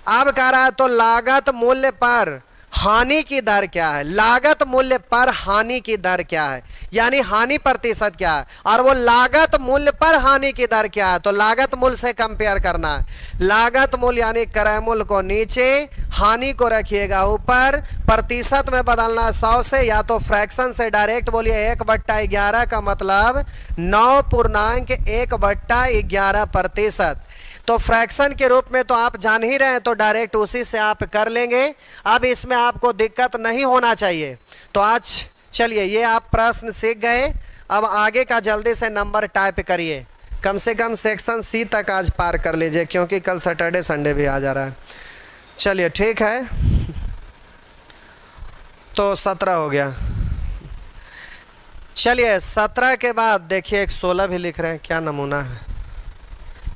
अब कह रहा है तो लागत मूल्य पर हानि की दर क्या है, लागत मूल्य पर हानि की दर क्या है, यानी हानि प्रतिशत क्या है, और वो लागत मूल्य पर हानि की दर क्या है, तो लागत मूल्य से कंपेयर करना है। लागत मूल्य यानी क्रय मूल्य को नीचे, हानि को रखिएगा ऊपर, प्रतिशत में बदलना 100 से, या तो फ्रैक्शन से डायरेक्ट बोलिए 1/11 का मतलब 9.1/11%। तो फ्रैक्शन के रूप में तो आप जान ही रहे हैं, तो डायरेक्ट उसी से आप कर लेंगे। अब इसमें आपको दिक्कत नहीं होना चाहिए। तो आज चलिए ये आप प्रश्न सीख गए। अब आगे का जल्दी से नंबर टाइप करिए, कम से कम सेक्शन सी तक आज पार कर लीजिए, क्योंकि कल सैटरडे संडे भी आ जा रहा है। चलिए ठीक है, तो 17 हो गया। चलिए 17 के बाद देखिए एक 16 भी लिख रहे हैं, क्या नमूना है।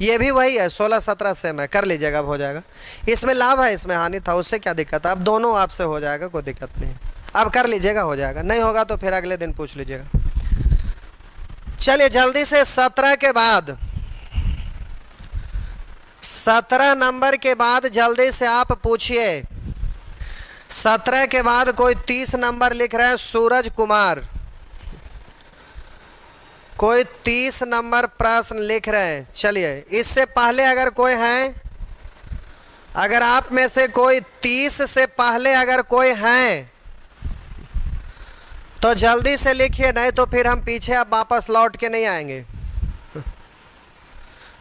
ये भी वही है, 16 17 सेम है, कर लीजिएगा, अब हो जाएगा। इसमें लाभ है, इसमें हानि था, उससे क्या दिक्कत है। अब दोनों आपसे हो जाएगा, कोई दिक्कत नहीं है। अब कर लीजिएगा, हो जाएगा। नहीं होगा तो फिर अगले दिन पूछ लीजिएगा। चलिए जल्दी से 17 के बाद, 17 नंबर के बाद जल्दी से आप पूछिए। 17 के बाद कोई 30 नंबर लिख रहे हैं, सूरज कुमार। कोई 30 नंबर प्रश्न लिख रहे हैं। चलिए इससे पहले अगर कोई है, अगर आप में से कोई 30 से पहले अगर कोई है तो जल्दी से लिखिए, नहीं तो फिर हम पीछे अब वापस लौट के नहीं आएंगे।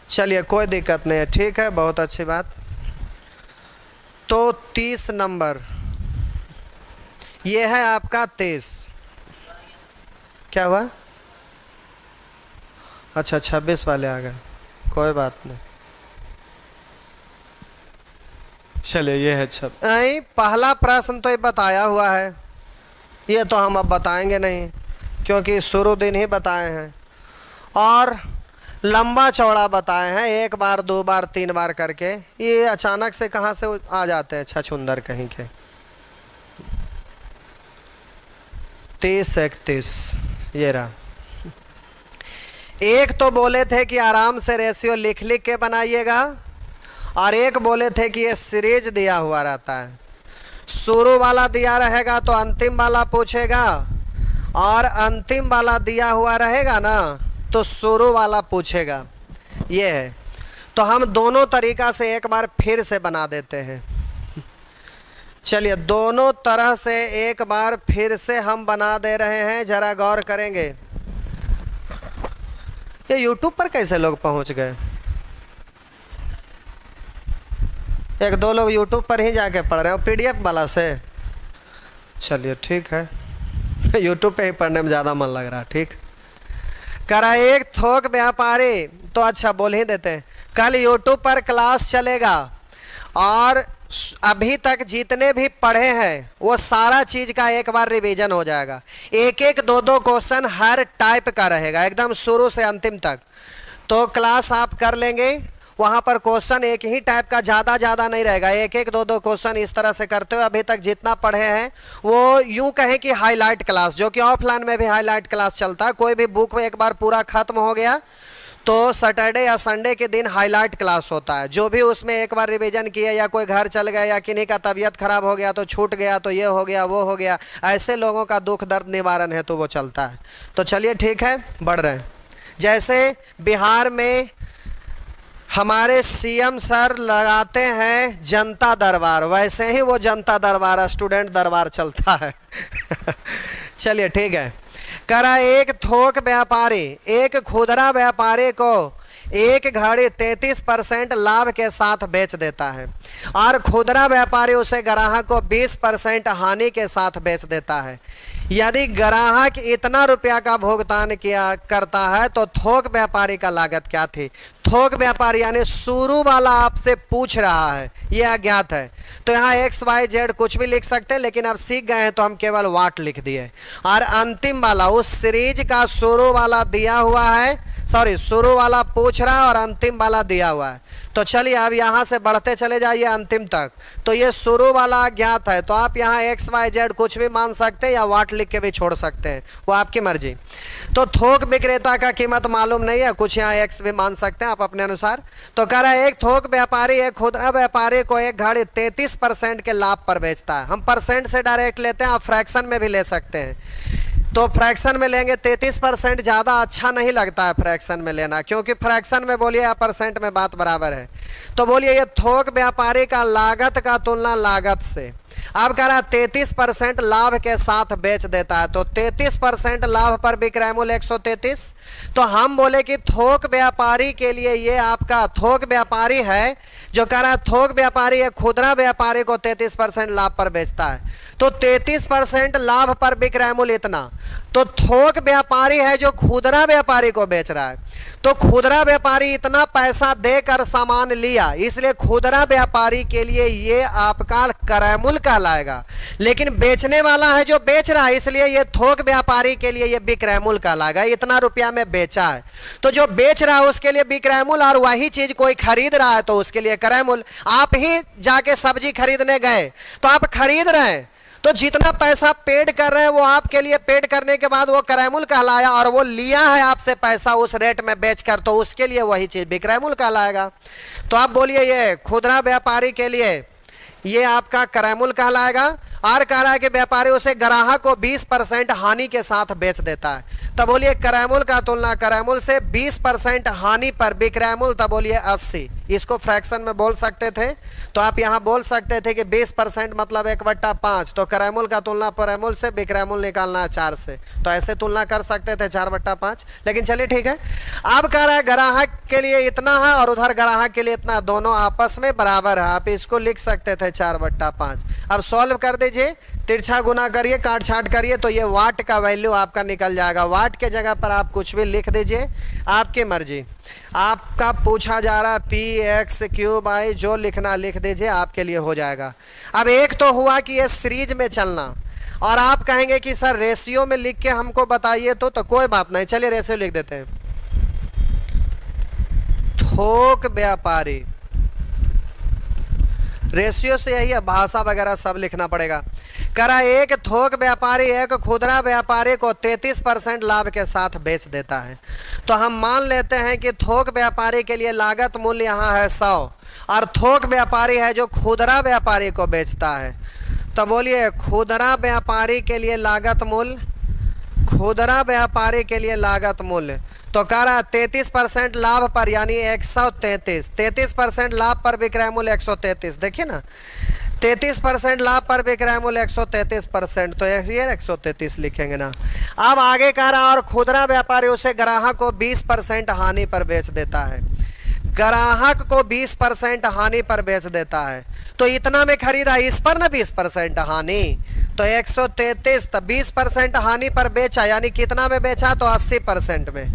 चलिए कोई दिक्कत नहीं है, ठीक है, बहुत अच्छी बात। तो 30 नंबर ये है आपका 23। क्या हुआ? अच्छा 26 वाले आ गए, कोई बात नहीं। चलिए ये है 26। नहीं, पहला प्रश्न तो ये बताया हुआ है, ये तो हम अब बताएंगे नहीं क्योंकि शुरू दिन ही बताए हैं और लंबा चौड़ा बताए हैं, एक बार 2 बार 3 बार करके। ये अचानक से कहाँ से आ जाते हैं छछुंदर कहीं के। 30 31 ये रहा। एक तो बोले थे कि आराम से रेशियो लिख लिख के बनाइएगा, और एक बोले थे कि ये सीरीज दिया हुआ रहता है, शुरू वाला दिया रहेगा तो अंतिम वाला पूछेगा, और अंतिम वाला दिया हुआ रहेगा ना तो शुरू वाला पूछेगा। ये है, तो हम दोनों तरीका से एक बार फिर से बना देते हैं। चलिए दोनों तरह से एक बार फिर से हम बना दे रहे हैं, जरा गौर करेंगे। ये YouTube पर कैसे लोग पहुंच गए? 1-2 लोग YouTube पर ही जाके पढ़ रहे हो PDF वाला से। चलिए ठीक है, YouTube पे ही पढ़ने में ज़्यादा मन लग रहा। ठीक करा। एक थोक व्यापारी, तो अच्छा बोल ही देते हैं, कल YouTube पर क्लास चलेगा और अभी तक जितने भी पढ़े हैं वो सारा चीज़ का एक बार रिवीजन हो जाएगा। एक एक 2-2 क्वेश्चन हर टाइप का रहेगा एकदम शुरू से अंतिम तक। तो क्लास आप कर लेंगे, वहाँ पर क्वेश्चन एक ही टाइप का, ज़्यादा नहीं रहेगा। एक एक 2-2 क्वेश्चन इस तरह से करते हुए अभी तक जितना पढ़े हैं वो यूँ कहें कि हाईलाइट क्लास, जो कि ऑफलाइन में भी हाईलाइट क्लास चलता है। कोई भी बुक में एक बार पूरा खत्म हो गया तो सैटरडे या संडे के दिन हाईलाइट क्लास होता है। जो भी उसमें एक बार रिवीजन किए, या कोई घर चल गया, या किन्हीं का तबीयत खराब हो गया तो छूट गया, तो ये हो गया वो हो गया, ऐसे लोगों का दुख दर्द निवारण है तो वो चलता है। तो चलिए ठीक है, बढ़ रहे हैं। जैसे बिहार में हमारे CM सर लगाते हैं जनता दरबार, वैसे ही वो जनता दरबार स्टूडेंट दरबार चलता है। चलिए ठीक है। करा। एक थोक व्यापारी एक खुदरा व्यापारी को एक घड़ी 33% लाभ के साथ बेच देता है, और खुदरा व्यापारी उसे ग्राहक को 20% हानि के साथ बेच देता है। यदि ग्राहक इतना रुपया का भुगतान किया करता है तो थोक व्यापारी का लागत क्या थी? थोक व्यापारी यानी शुरू वाला आपसे पूछ रहा है, यह अज्ञात है। तो यहाँ XYZ कुछ भी लिख सकते हैं, लेकिन अब सीख गए हैं तो हम केवल वाट लिख दिए। और अंतिम वाला उस सीरीज का शुरू वाला दिया हुआ है, सॉरी शुरू वाला पूछ रहा है और अंतिम वाला दिया हुआ है। तो चलिए अब यहाँ से बढ़ते चले जाइए अंतिम तक। तो ये शुरू वाला अज्ञात है, तो आप यहाँ XYZ कुछ भी मान सकते हैं या वाट लिख के भी छोड़ सकते हैं, वो आपकी मर्जी। तो थोक विक्रेता का कीमत मालूम नहीं है, कुछ यहाँ X भी मान सकते हैं आप अपने अनुसार। तो कह रहा है एक थोक व्यापारी एक खुदरा व्यापारी को एक घड़ी 33% के लाभ पर बेचता है। हम परसेंट से डायरेक्ट लेते हैं, आप फ्रैक्शन में भी ले सकते हैं। तो फ्रैक्शन में लेंगे 33%, ज़्यादा अच्छा नहीं लगता है फ्रैक्शन में लेना, क्योंकि फ्रैक्शन में बोलिए या परसेंट में बात बराबर है। तो बोलिए ये थोक व्यापारी का लागत का तुलना लागत से, अब कह रहा है 33% लाभ के साथ बेच देता है। तो 33% लाभ पर विक्रय मूल्य 133। तो हम बोले कि थोक व्यापारी के लिए ये आपका थोक व्यापारी है जो कह रहा है थोक व्यापारी है खुदरा व्यापारी को 33% लाभ पर बेचता है, तो 33% लाभ पर विक्रय मूल्य इतना। तो थोक व्यापारी है जो खुदरा व्यापारी को बेच रहा है, तो खुदरा व्यापारी इतना पैसा देकर सामान लिया, इसलिए खुदरा व्यापारी के लिए ये आपका क्रय मूल्य कहलाएगा। लेकिन बेचने वाला है जो बेच रहा है, इसलिए ये थोक व्यापारी के लिए ये विक्रय मूल्य कहलाएगा। इतना रुपया में बेचा है, तो जो बेच रहा है उसके लिए विक्रय मूल्य, और वही चीज कोई खरीद रहा है तो उसके लिए क्रय मूल्य। आप ही जाके सब्जी खरीदने गए तो आप खरीद रहे हैं, तो जितना पैसा पेड कर रहे हैं वो आपके लिए पेड करने के बाद वो क्रय मूल्य कहलाया, और वो लिया है आपसे पैसा उस रेट में बेचकर, तो उसके लिए वही चीज विक्रय मूल्य कहलाएगा। तो आप बोलिए ये खुदरा व्यापारी के लिए ये आपका क्रय मूल्य कहलाएगा। और कह रहा है कि व्यापारी उसे ग्राहक को 20% हानि के साथ बेच देता है, तब बोलिए क्रय मूल्य का तुलना क्रय मूल्य से 20% हानि पर विक्रय मूल्य, तब बोलिए 80। इसको फ्रैक्शन में बोल सकते थे, तो आप यहाँ बोल सकते थे कि 20% मतलब 1/5, तो क्रय मूल्य का तुलना क्रय मूल्य से विक्रय मूल्य निकालना है 4 से, तो ऐसे तुलना कर सकते थे 4/5। लेकिन चलिए ठीक है, अब कह रहा है ग्राहक के लिए इतना है और उधर ग्राहक के लिए इतना, दोनों आपस में बराबर है, आप इसको लिख सकते थे 4/5। अब सॉल्व कर दीजिए, तिरछा गुना करिए, काट छाट करिए, तो ये वाट का वैल्यू आपका निकल जाएगा। वाट के जगह पर आप कुछ भी लिख दीजिए, आपकी मर्जी। आपका पूछा जा रहा है px³, जो लिखना लिख दीजिए, आपके लिए हो जाएगा। अब एक तो हुआ कि ये सीरीज में चलना, और आप कहेंगे कि सर रेशियो में लिख के हमको बताइए, तो कोई बात नहीं, चलिए रेशियो लिख देते हैं। थोक व्यापारी, रेशियो से यही है, भाषा वगैरह सब लिखना पड़ेगा। करा एक थोक व्यापारी एक खुदरा व्यापारी को 33% लाभ के साथ बेच देता है, तो हम मान लेते हैं कि थोक व्यापारी के लिए लागत मूल्य यहाँ है 100, और थोक व्यापारी है जो खुदरा व्यापारी को बेचता है। तो बोलिए खुदरा व्यापारी के लिए लागत मूल्य, खुदरा व्यापारी के लिए लागत मूल्य, तो कह रहा है 33% लाभ पर यानी 133, 33% लाभ पर विक्रय मूल्य 133। देखिए ना, 33% लाभ पर विक्रय मूल्य 133%, तो ये 133 लिखेंगे ना। अब आगे कह रहा है और खुदरा व्यापारी उसे ग्राहक को 20% हानि पर बेच देता है, ग्राहक को 20% हानि पर बेच देता है, तो इतना में खरीदा, इस पर ना 20% हानि, तो 133, तो 20% हानि पर बेचा, यानी कितना में बेचा, तो 80% में।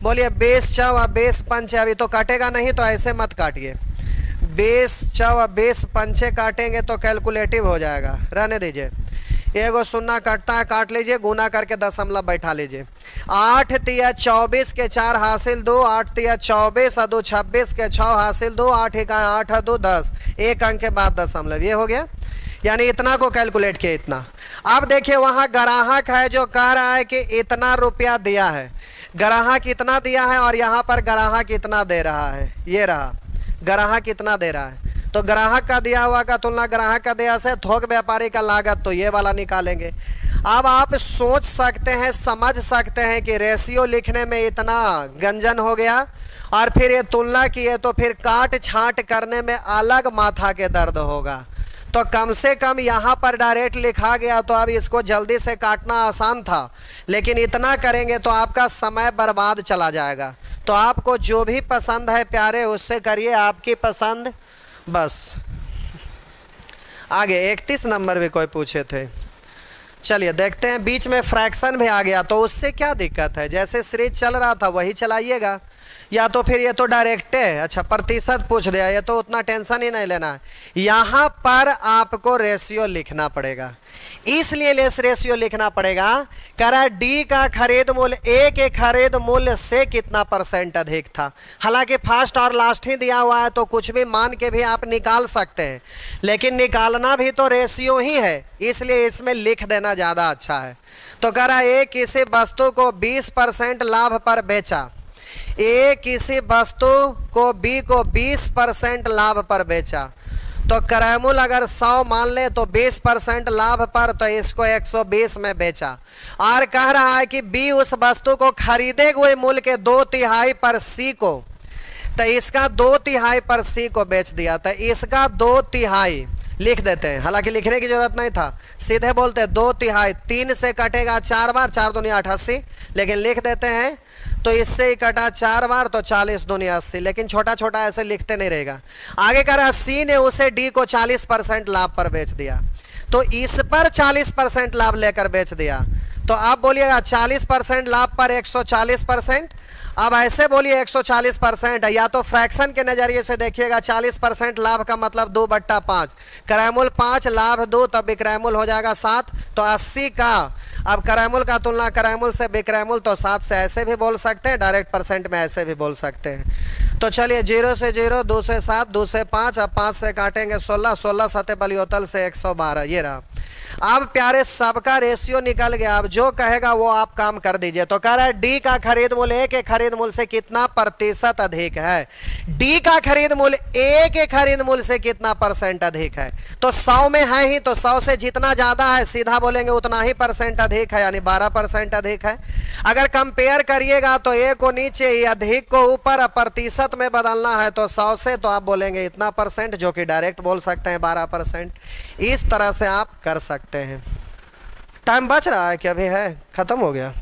बोलिए 20×4 अभी तो काटेगा नहीं, तो ऐसे मत काटिए, 20×4 काटेंगे तो कैलकुलेटिव हो जाएगा, रहने दीजिए। एगो शून्य कटता है, काट लीजिए, गुना करके दशमलव बैठा लीजिए। 8 तिया 24 के 4 हासिल 2, 8 तिया 24 और 2 26 के 6 हासिल 2, 8 1 8 2 10, एक अंक के बाद दशमलव, ये हो गया, यानी इतना को कैलकुलेट किया इतना। अब देखिए वहाँ ग्राहक है जो कह रहा है कि इतना रुपया दिया है, ग्राहक इतना दिया है, और यहाँ पर ग्राहक इतना दे रहा है, ये रहा ग्राहक इतना दे रहा है, तो ग्राहक का दिया हुआ का तुलना ग्राहक का दिया से थोक व्यापारी का लागत, तो ये वाला निकालेंगे। अब आप सोच सकते हैं, समझ सकते हैं कि रेशियो लिखने में इतना गंजन हो गया, और फिर ये तुलना किए तो फिर काट छांट करने में अलग माथा के दर्द होगा। तो कम से कम यहाँ पर डायरेक्ट लिखा गया, तो अब इसको जल्दी से काटना आसान था, लेकिन इतना करेंगे तो आपका समय बर्बाद चला जाएगा। तो आपको जो भी पसंद है प्यारे उससे करिए, आपकी पसंद बस। आगे 31 नंबर भी कोई पूछे थे, चलिए देखते हैं। बीच में फ्रैक्शन भी आ गया, तो उससे क्या दिक्कत है, जैसे सीरीज चल रहा था वही चलाइएगा, या तो फिर ये तो डायरेक्ट है। अच्छा प्रतिशत पूछ दिया, ये तो उतना टेंशन ही नहीं लेना है, यहाँ पर आपको रेशियो लिखना पड़ेगा, इसलिए लेस रेशियो लिखना पड़ेगा। करा डी का खरीद मूल्य ए के खरीद मूल्य से कितना % अधिक था। हालांकि फर्स्ट और लास्ट ही दिया हुआ है, तो कुछ भी मान के भी आप निकाल सकते हैं, लेकिन निकालना भी तो रेशियो ही है, इसलिए इसमें लिख देना ज़्यादा अच्छा है। तो करा ए किसी वस्तु को 20% लाभ पर बेचा, ए किसी वस्तु को बी को 20% लाभ पर बेचा, तो क्रय मूल्य अगर 100 मान ले तो 20% लाभ पर, तो इसको 120 में बेचा। और कह रहा है कि बी उस वस्तु को खरीदे हुए मूल्य के 2/3 पर सी को, तो इसका 2/3 पर सी को बेच दिया, तो इसका 2/3 लिख देते हैं, हालांकि लिखने की जरूरत नहीं था, सीधे बोलते हैं 2/3, 3 से कटेगा 4 बार, 4 दूनी 8 80, लेकिन लिख देते हैं तो इससे ही कटा 4 बार तो 40 दूनी 80, लेकिन छोटा छोटा ऐसे लिखते नहीं रहेगा। आगे कह रहा सी ने उसे डी को 40% लाभ पर बेच दिया, तो इस पर 40% लाभ लेकर बेच दिया। तो आप बोलिएगा 40% लाभ पर 140%। अब ऐसे बोलिए 140%, या तो फ्रैक्शन के नज़रिए से देखिएगा 40% लाभ का मतलब 2/5, क्रयमूल 5 लाभ 2, तब विक्रयमूल हो जाएगा 7, तो 80 का। अब क्रयमूल का तुलना क्रयमूल से विक्रयमूल, तो 7 से ऐसे भी बोल सकते हैं, डायरेक्ट परसेंट में ऐसे भी बोल सकते हैं। तो चलिए 0 से 0, 2 से 7, 2 से 5, अब 5 से काटेंगे 16, 16 सते बलियोतल से 112, ये रहा। अब प्यारे सबका रेशियो निकल गया। अब जो कहेगा वो आप काम कर दीजिए। तो कह रहा है डी का खरीद मूल्य ए के खरीद मूल्य से कितना प्रतिशत अधिक है। डी का खरीद मूल्य ए के खरीद मूल्य से कितना % अधिक है। तो 100 में है ही, तो 100 से जितना ज्यादा है सीधा बोलेंगे उतना ही % अधिक है, यानी 12% अधिक है। अगर कंपेयर करिएगा तो ए को नीचे ही, अधिक को ऊपर, प्रतिशत में बदलना है तो 100 से, तो आप बोलेंगे इतना %, जो कि डायरेक्ट बोल सकते हैं 12%। इस तरह से आप कर सकते हैं। टाइम बच रहा है कि अभी है, खत्म हो गया?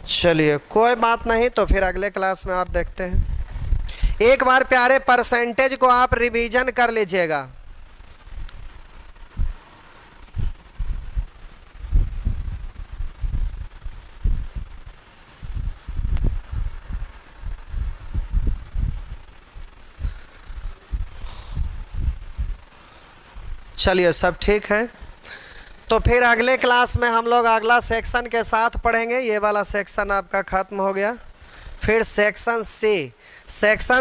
चलिए कोई बात नहीं, तो फिर अगले क्लास में और देखते हैं। एक बार प्यारे परसेंटेज को आप रिवीजन कर लीजिएगा। चलिए सब ठीक है, तो फिर अगले क्लास में हम लोग अगला सेक्शन के साथ पढ़ेंगे। ये वाला सेक्शन आपका खत्म हो गया। फिर सेक्शन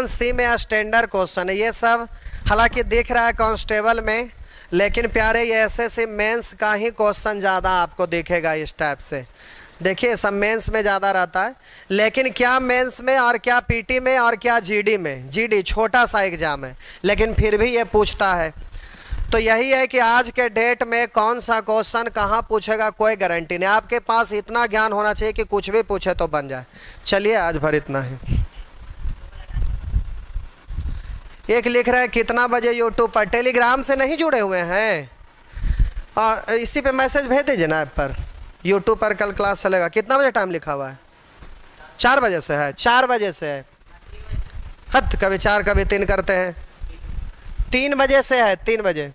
सी में स्टैंडर्ड क्वेश्चन है। ये सब हालांकि दिख रहा है कांस्टेबल में, लेकिन प्यारे ये एसएससी मेंस का ही क्वेश्चन ज़्यादा आपको दिखेगा इस टाइप से। देखिए सब मेंस में ज़्यादा रहता है, लेकिन क्या मेंस में और क्या पीटी में और क्या जीडी में। जीडी छोटा सा एग्जाम है, लेकिन फिर भी ये पूछता है। तो यही है कि आज के डेट में कौन सा क्वेश्चन कहाँ पूछेगा कोई गारंटी नहीं। आपके पास इतना ज्ञान होना चाहिए कि कुछ भी पूछे तो बन जाए। चलिए आज भर इतना ही। एक लिख रहा है कितना बजे यूट्यूब पर, टेलीग्राम से नहीं जुड़े हुए हैं, और इसी पे मैसेज भेज दीजिए ना ऐप पर। यूट्यूब पर कल क्लास चलेगा। कितना बजे टाइम लिखा हुआ है? 4 बजे से है। 4 बजे से है। हद, कभी 4 कभी 3 करते हैं। 3 बजे से है, 3 बजे।